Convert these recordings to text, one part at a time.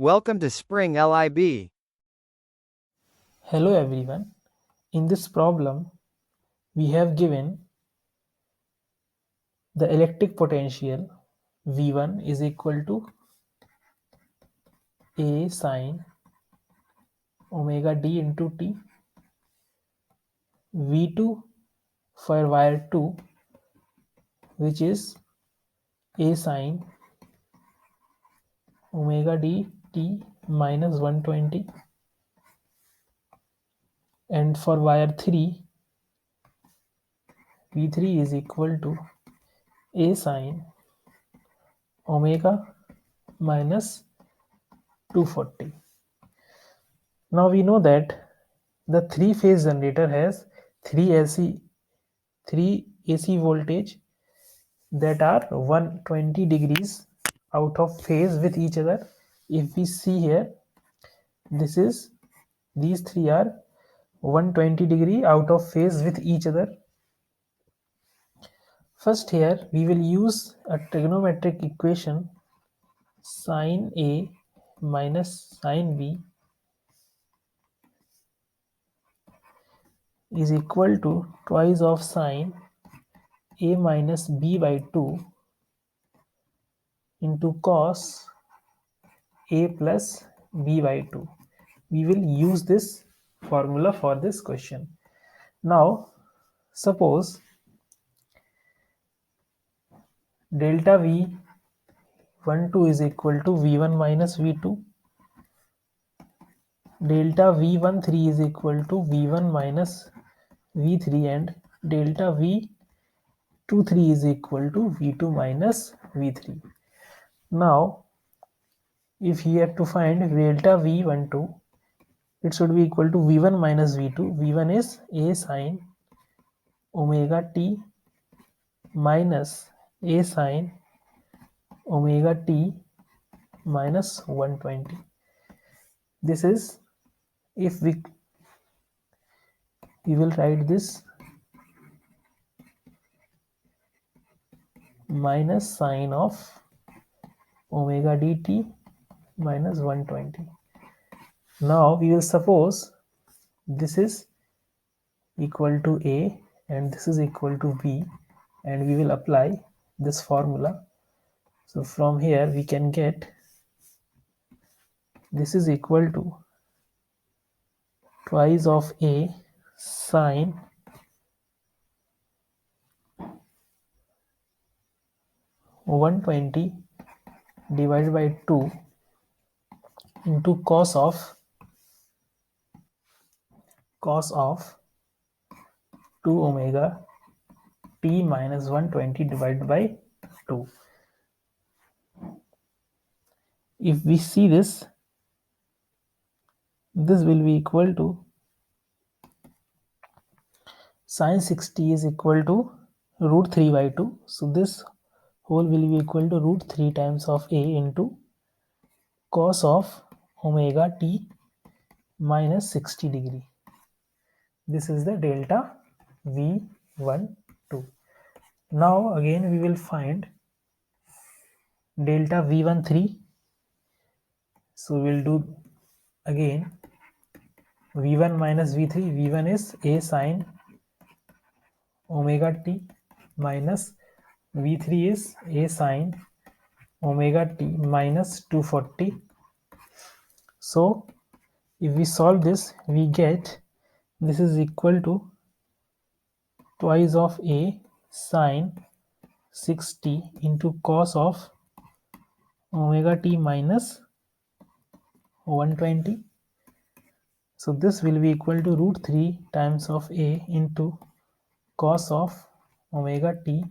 Welcome to Spring LIB. Hello everyone. In this problem, we have given the electric potential V1 is equal to A sine omega d into t. V2 for wire 2, which is A sine omega d t minus 120, and for wire 3, V3 is equal to A sine omega minus 240. Now we know that the three-phase generator has three AC voltage that are 120 degrees out of phase with each other. If we see here, these three are 120 degree out of phase with each other. First, here we will use a trigonometric equation sine A minus sine B is equal to twice of sine A minus B by 2 into cos A plus B by 2. We will use this formula for this question. Now, suppose delta V12 is equal to V1 minus V2, delta V13 is equal to V1 minus V3, and delta V23 is equal to V2 minus V3. Now, if you have to find delta V12, it should be equal to V1 minus V2. V1 is A sine omega t minus A sine omega t minus 120. This is, if we will write this minus sine of omega dt minus 120. Now we will suppose this is equal to A and this is equal to B, and we will apply this formula. So from here we can get this is equal to twice of A sine (120) divided by 2 into cos of 2 omega t minus 120 divided by 2. If we see this will be equal to sine 60 is equal to root 3 by 2. So this whole will be equal to root 3 times of A into cos of omega t minus 60 degree. This is the delta V12. Now again we will find delta V13. So we will do again V1 minus V3. V1 is A sine omega t minus V3 is A sine omega t minus 240. So if we solve this, we get this is equal to twice of A sine 60 into cos of omega t minus 120. So this will be equal to root 3 times of A into cos of omega t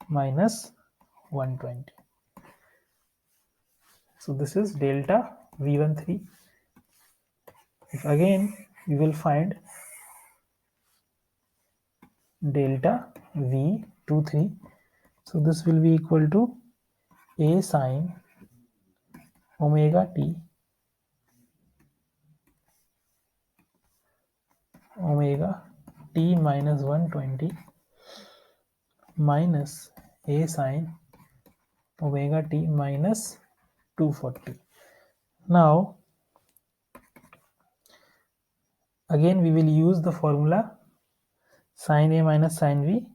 minus 120. So this is delta V13. If again we will find delta V23, so this will be equal to A sine omega t minus 120 minus A sine omega t minus 240. Now again we will use the formula sin A minus sin V.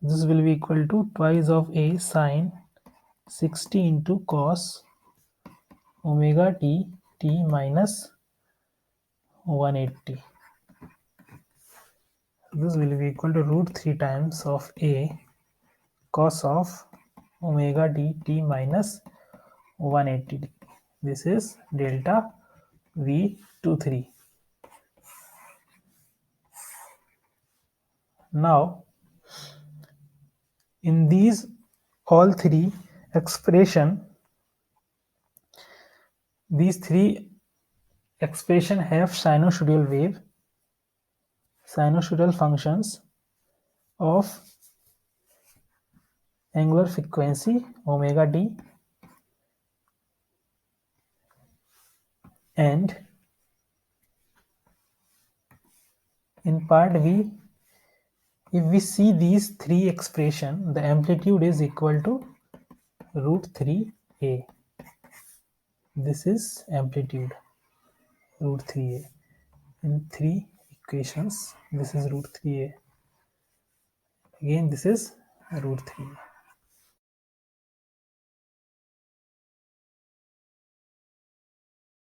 This will be equal to twice of A sin 60 into cos omega t minus 180. This will be equal to root 3 times of A cos of omega t minus 180. This is delta V23. Now in these all three expression, these three expression have sinusoidal wave, sinusoidal functions of angular frequency omega t, and in part V, if we see these three expression, the amplitude is equal to root 3a. This is amplitude root 3a. In three equations, this is root 3a. Again, this is root 3a.